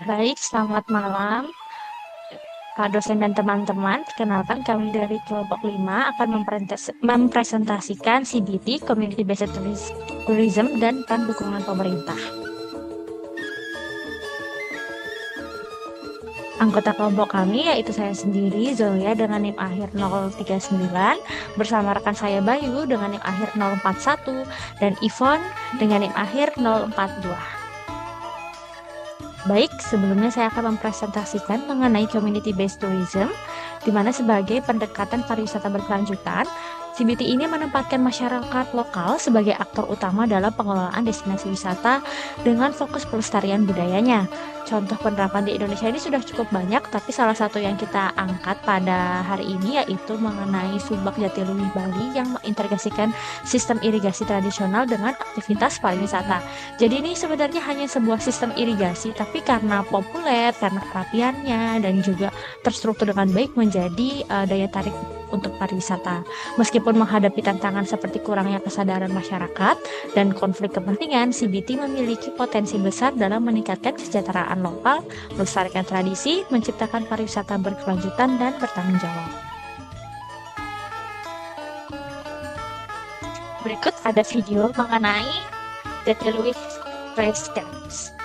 Baik, selamat malam, Pak dosen dan teman-teman. Perkenalkan kami dari kelompok 5 akan mempresentasikan CBT, Community Based Tourism, dan peran dukungan pemerintah. Anggota kelompok kami yaitu saya sendiri, Zoya dengan NIM akhir 039, bersama rekan saya Bayu dengan NIM akhir 041, dan Ivon dengan NIM akhir 042. Baik, sebelumnya saya akan mempresentasikan mengenai community-based tourism, di mana sebagai pendekatan pariwisata berkelanjutan, CBT ini menempatkan masyarakat lokal sebagai aktor utama dalam pengelolaan destinasi wisata dengan fokus pelestarian budayanya. Contoh penerapan di Indonesia ini sudah cukup banyak, tapi salah satu yang kita angkat pada hari ini yaitu mengenai Subak Jatiluwih Bali yang mengintegrasikan sistem irigasi tradisional dengan aktivitas pariwisata. Jadi ini sebenarnya hanya sebuah sistem irigasi, tapi karena populer, karena kerapiannya, dan juga terstruktur dengan baik menjadi daya tarik untuk pariwisata. Meskipun menghadapi tantangan seperti kurangnya kesadaran masyarakat dan konflik kepentingan, CBT memiliki potensi besar dalam meningkatkan kesejahteraan lokal, melestarikan tradisi, menciptakan pariwisata berkelanjutan, dan bertanggung jawab. Berikut ada video mengenai Jatiluwih Race Camps.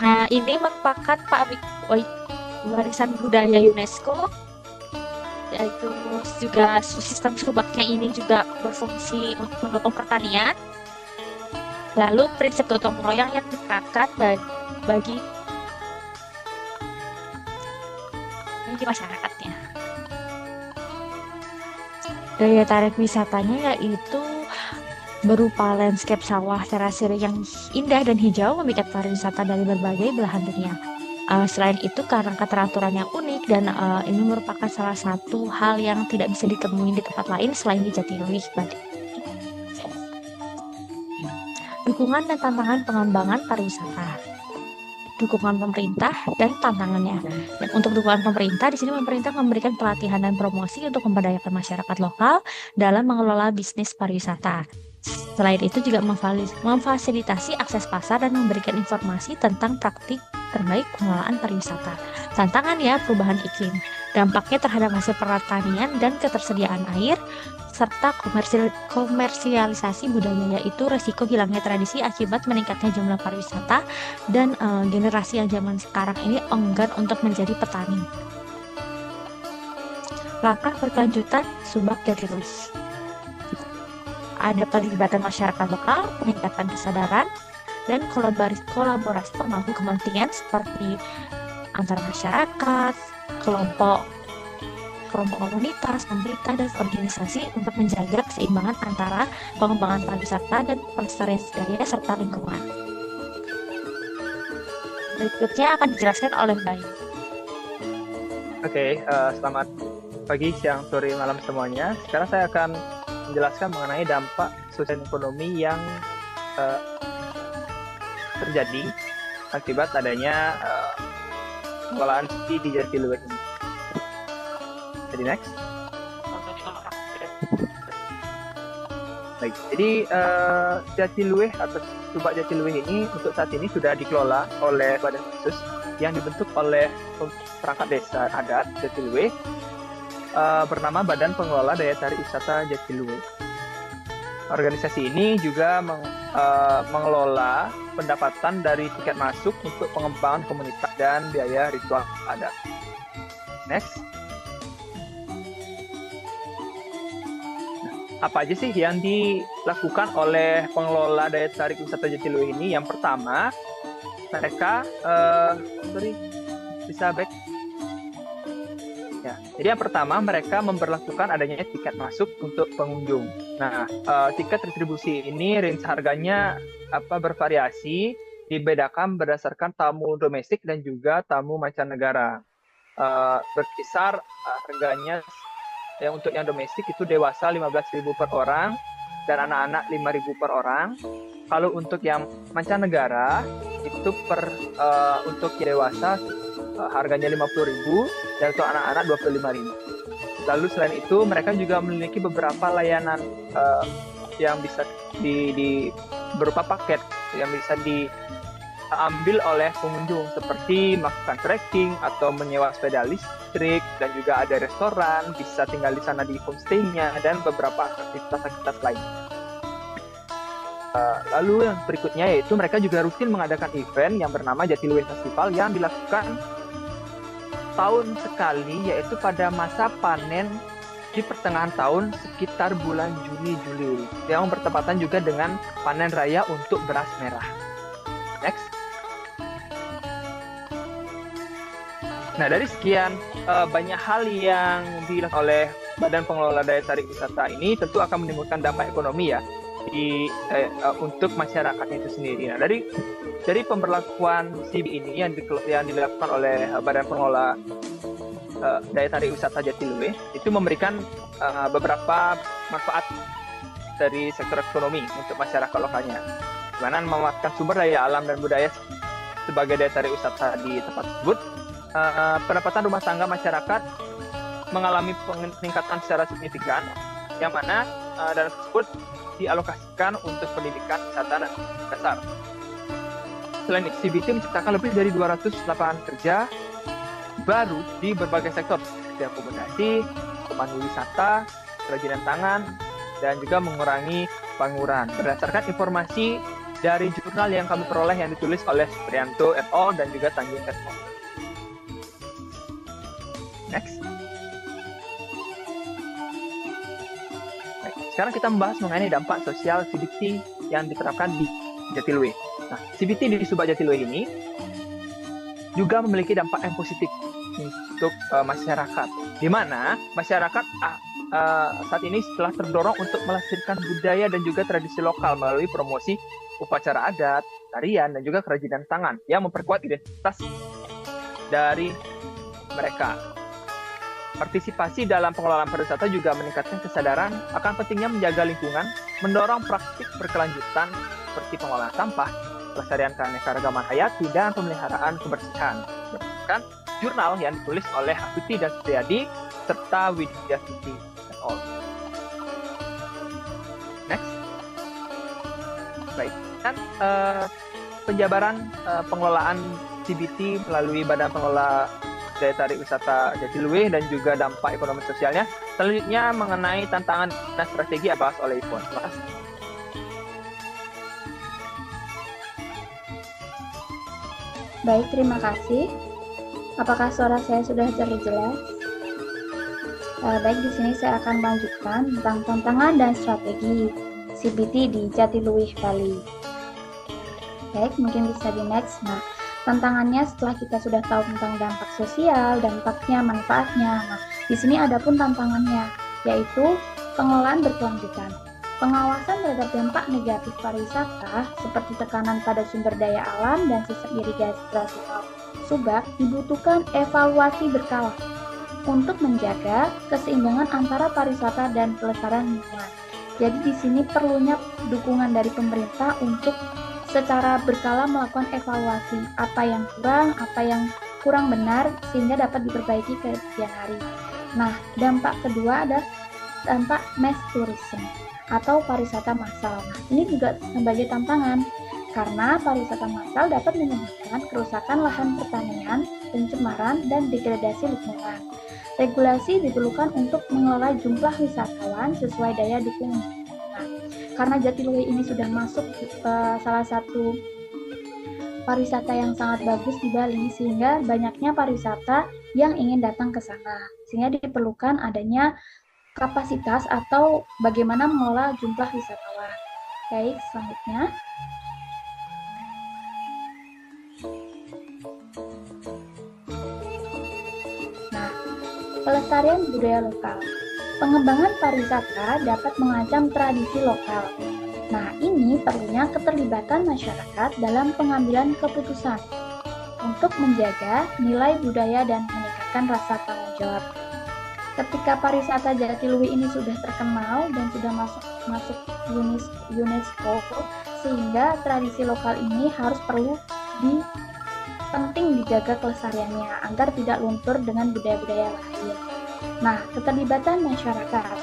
Nah, ini merupakan warisan budaya UNESCO, yaitu juga sistem subaknya ini juga berfungsi untuk mendukung pertanian. Lalu prinsip gotong royong yang diterapkan bagi masyarakatnya. Daya tarik wisatanya yaitu berupa landscape sawah terasir yang indah dan hijau memikat pariwisata dari berbagai belahan dunia. Selain itu, karena keteraturan yang unik dan ini merupakan salah satu hal yang tidak bisa ditemui di tempat lain selain di Jatiluwih Bali. Dukungan dan tantangan pengembangan pariwisata. Dukungan pemerintah dan tantangannya. Dan untuk dukungan pemerintah, di sini pemerintah memberikan pelatihan dan promosi untuk memberdayakan masyarakat lokal dalam mengelola bisnis pariwisata. Selain itu juga memfasilitasi akses pasar dan memberikan informasi tentang praktik terbaik pengelolaan pariwisata. Tantangannya perubahan iklim, dampaknya terhadap hasil pertanian dan ketersediaan air, serta komersialisasi budaya, yaitu resiko hilangnya tradisi akibat meningkatnya jumlah pariwisata dan generasi yang zaman sekarang ini enggan untuk menjadi petani. Langkah berkelanjutan Subak Jatiluwih. Ada pelibatan masyarakat lokal, peningkatan kesadaran, dan kolaborasi pemangku kepentingan seperti antara masyarakat, kelompok komunitas, pemerintah, dan organisasi untuk menjaga keseimbangan antara pengembangan pariwisata dan pelestarian budaya serta lingkungan. Berikutnya akan dijelaskan oleh Bayu. Oke, selamat pagi, siang, sore, malam semuanya. Sekarang saya akan menjelaskan mengenai dampak sosial ekonomi yang terjadi akibat adanya pengelolaan di Jatiluwih ini. Jadi next. Baik, jadi Jatiluwih atau Subak Jatiluwih ini untuk saat ini sudah dikelola oleh badan khusus yang dibentuk oleh perangkat desa adat Jatiluwih bernama Badan Pengelola Daya Tarik Wisata Jatiluwih. Organisasi ini juga mengelola pendapatan dari tiket masuk untuk pengembangan komunitas dan biaya ritual adat. Next. Apa aja sih yang dilakukan oleh pengelola daya tarik wisata Jatiluwih ini? Yang pertama, mereka bisa back. Ya, jadi yang pertama mereka memberlakukan adanya tiket masuk untuk pengunjung. Nah, tiket distribusi ini range harganya bervariasi, dibedakan berdasarkan tamu domestik dan juga tamu mancanegara. Berkisar harganya yang untuk yang domestik itu dewasa 15.000 per orang dan anak-anak 5.000 per orang. Kalau untuk yang mancanegara itu untuk dewasa harganya 50.000 dan untuk anak-anak 25.000. Lalu selain itu mereka juga memiliki beberapa layanan yang bisa berupa paket yang bisa ambil oleh pengunjung seperti melakukan trekking atau menyewa sepeda listrik, dan juga ada restoran, bisa tinggal di sana di homestay-nya, dan beberapa aktivitas-aktivitas lain. Lalu yang berikutnya yaitu mereka juga rutin mengadakan event yang bernama Jatiluwe Festival yang dilakukan tahun sekali, yaitu pada masa panen di pertengahan tahun sekitar bulan Juni-Juli, yang bertepatan juga dengan panen raya untuk beras merah. Next. Nah, dari sekian banyak hal yang dilakukan oleh Badan Pengelola Daya Tarik Wisata ini tentu akan menimbulkan dampak ekonomi ya untuk masyarakatnya itu sendiri. Nah, dari pemberlakuan CB ini yang dilakukan oleh Badan Pengelola Daya Tarik Wisata Jatiluwe itu memberikan beberapa manfaat dari sektor ekonomi untuk masyarakat lokalnya, di mana memanfaatkan sumber daya alam dan budaya sebagai daya tarik wisata di tempat tersebut. Pendapatan rumah tangga masyarakat mengalami peningkatan secara signifikan, yang mana dana tersebut dialokasikan untuk pendidikan, wisata, dan dasar. Selain itu, CBT menciptakan lebih dari 200 lapangan kerja baru di berbagai sektor, seperti akomodasi, pemandu wisata, kerajinan tangan, dan juga mengurangi pengangguran. Berdasarkan informasi dari jurnal yang kami peroleh yang ditulis oleh Prianto et al. Dan juga Tanjung et al. Next. Sekarang kita membahas mengenai dampak sosial CBT yang diterapkan di Jatiluwe. Nah, CBT di Subak Jatiluwe ini juga memiliki dampak yang positif untuk masyarakat, di mana masyarakat saat ini setelah terdorong untuk melestarikan budaya dan juga tradisi lokal melalui promosi upacara adat, tarian, dan juga kerajinan tangan yang memperkuat identitas dari mereka. Partisipasi dalam pengelolaan pariwisata juga meningkatkan kesadaran akan pentingnya menjaga lingkungan, mendorong praktik berkelanjutan seperti pengolahan sampah, pelestarian keanekaragaman hayati, dan pemeliharaan kebersihan. Berdasarkan jurnal yang ditulis oleh Astuti dan Supriyadi serta Widya Stuti et al. Next. Baik, dan penjabaran pengelolaan CBT melalui Badan Pengelola Daya Tarik Wisata Jatiluwe dan juga dampak ekonomi sosialnya. Selanjutnya mengenai tantangan dan strategi dibahas oleh Ipon. Terima kasih. Baik, terima kasih. Apakah suara saya sudah terjelas? Baik, di sini saya akan melanjutkan tentang tantangan dan strategi CBT di Jatiluwe, Bali. Baik, mungkin bisa di next. Nah, tantangannya setelah kita sudah tahu tentang dampak sosial, dampaknya, manfaatnya. Nah, di sini ada pun tantangannya, yaitu pengelolaan berkelanjutan. Pengawasan terhadap dampak negatif pariwisata seperti tekanan pada sumber daya alam dan sistem irigasi tradisional Subak dibutuhkan evaluasi berkala untuk menjaga keseimbangan antara pariwisata dan pelestarian lingkungan. Jadi di sini perlunya dukungan dari pemerintah untuk secara berkala melakukan evaluasi apa yang kurang benar sehingga dapat diperbaiki kemudian hari. Nah, dampak kedua ada dampak mass tourism atau pariwisata massal. Nah, ini juga sebagai tantangan karena pariwisata massal dapat menyebabkan kerusakan lahan pertanian, pencemaran, dan degradasi lingkungan. Regulasi diperlukan untuk mengelola jumlah wisatawan sesuai daya dukung. Nah, karena Jatiluwe ini sudah masuk ke salah satu pariwisata yang sangat bagus di Bali, sehingga banyaknya pariwisata yang ingin datang ke sana. Sehingga diperlukan adanya kapasitas atau bagaimana mengelola jumlah wisatawan. Baik, selanjutnya. Nah, pelestarian budaya lokal. Pengembangan pariwisata dapat mengancam tradisi lokal. Nah, ini perlunya keterlibatan masyarakat dalam pengambilan keputusan untuk menjaga nilai budaya dan meningkatkan rasa tanggung jawab. Ketika pariwisata Jatiluwe ini sudah terkenal dan sudah masuk UNESCO, sehingga tradisi lokal ini penting dijaga kelestariannya agar tidak luntur dengan budaya-budaya lain. Nah, keterlibatan masyarakat,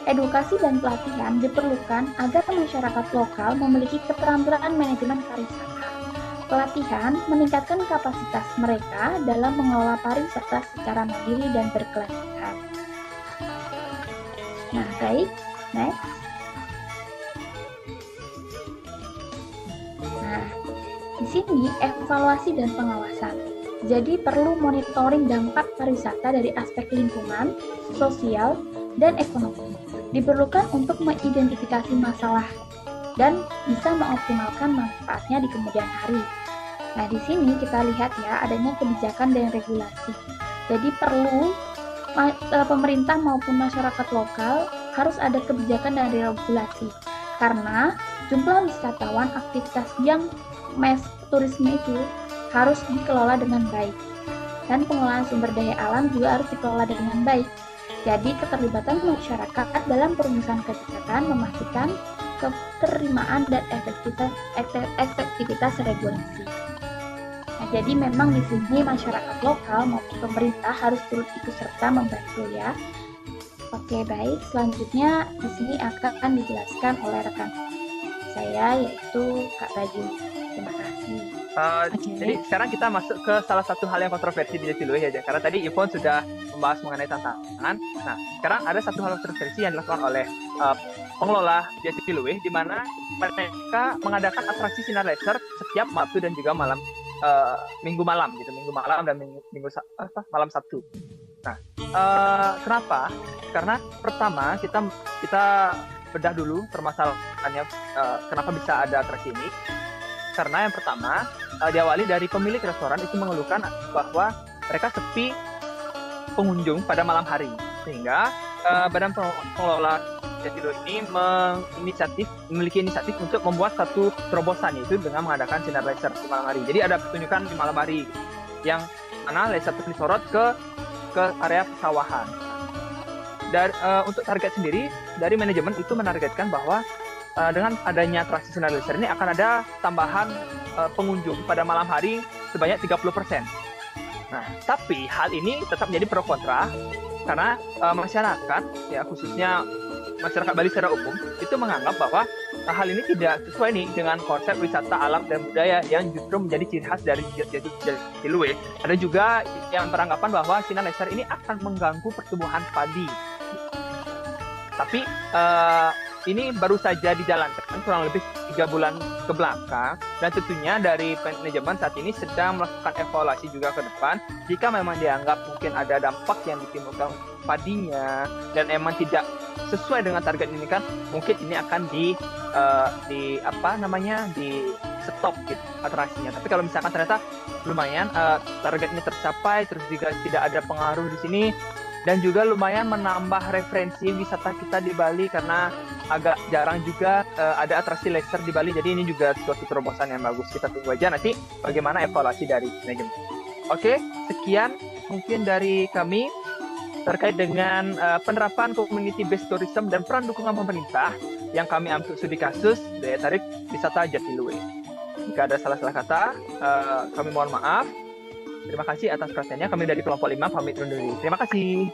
edukasi dan pelatihan diperlukan agar masyarakat lokal memiliki keterampilan manajemen pariwisata. pelatihan meningkatkan kapasitas mereka dalam mengelola pariwisata secara mandiri dan berkelanjutan. Nah, baik, next. Nah, di sini evaluasi dan pengawasan. Jadi perlu monitoring dampak pariwisata dari aspek lingkungan, sosial, dan ekonomi. Diperlukan untuk mengidentifikasi masalah dan bisa mengoptimalkan manfaatnya di kemudian hari. Nah, di sini kita lihat ya adanya kebijakan dan regulasi. Jadi perlu pemerintah maupun masyarakat lokal harus ada kebijakan dan regulasi. Karena jumlah wisatawan, aktivitas yang turisme itu harus dikelola dengan baik. Dan pengelolaan sumber daya alam juga harus dikelola dengan baik. Jadi keterlibatan masyarakat dalam perumusan kebijakan memastikan keterlimaan dan efektivitas regulasi. Nah, jadi memang di sini masyarakat lokal maupun pemerintah harus turut ikut serta membantu ya. Oke, baik. Selanjutnya di sini akan dijelaskan oleh rekan saya yaitu Kak Baju. Terima kasih. Jadi sekarang kita masuk ke salah satu hal yang kontroversi di Jatiluwe ya, karena tadi Yvonne sudah membahas mengenai tantangan. Nah, sekarang ada satu hal kontroversi yang dilakukan oleh pengelola Jatiluwe, di mana mereka mengadakan atraksi sinar laser setiap waktu dan juga malam minggu malam dan malam Sabtu. Nah, kenapa? Karena pertama kita bedah dulu permasalahannya kenapa bisa ada atraksi ini. Karena yang pertama diawali dari pemilik restoran itu mengeluhkan bahwa mereka sepi pengunjung pada malam hari, sehingga Badan Pengelola Jatiluwe ini memiliki inisiatif untuk membuat satu terobosan, yaitu dengan mengadakan sinar laser di malam hari. Jadi ada pertunjukan di malam hari yang mana laser itu disorot ke area pesawahan. Dan untuk target sendiri dari manajemen itu menargetkan bahwa dengan adanya atraksi sinar laser ini akan ada tambahan pengunjung pada malam hari sebanyak 30%. Nah, tapi hal ini tetap menjadi pro kontra karena masyarakat, ya khususnya masyarakat Bali secara umum, itu menganggap bahwa hal ini tidak sesuai nih dengan konsep wisata alam dan budaya yang justru menjadi ciri khas dari Jatiluwe. Ada juga yang beranggapan bahwa sinar laser ini akan mengganggu pertumbuhan padi. Tapi ini baru saja dijalankan kurang lebih 3 bulan ke belakang, dan tentunya dari manajemen saat ini sedang melakukan evaluasi juga ke depan. Jika memang dianggap mungkin ada dampak yang ditimbulkan padinya dan emang tidak sesuai dengan target ini, kan mungkin ini akan di stop gitu atraksinya. Tapi kalau misalkan ternyata lumayan targetnya tercapai, terus juga tidak ada pengaruh di sini, dan juga lumayan menambah referensi wisata kita di Bali, karena agak jarang juga ada atraksi laser di Bali. Jadi ini juga suatu terobosan yang bagus. Kita tunggu aja nanti bagaimana evaluasi dari manajemen. Oke, sekian mungkin dari kami terkait dengan penerapan community based tourism dan peran dukungan pemerintah yang kami ambil studi kasus daya tarik wisata Jatiluwe. Jika ada salah-salah kata, kami mohon maaf. Terima kasih atas perhatiannya. Kami dari kelompok 5 pamit undur diri. Terima kasih.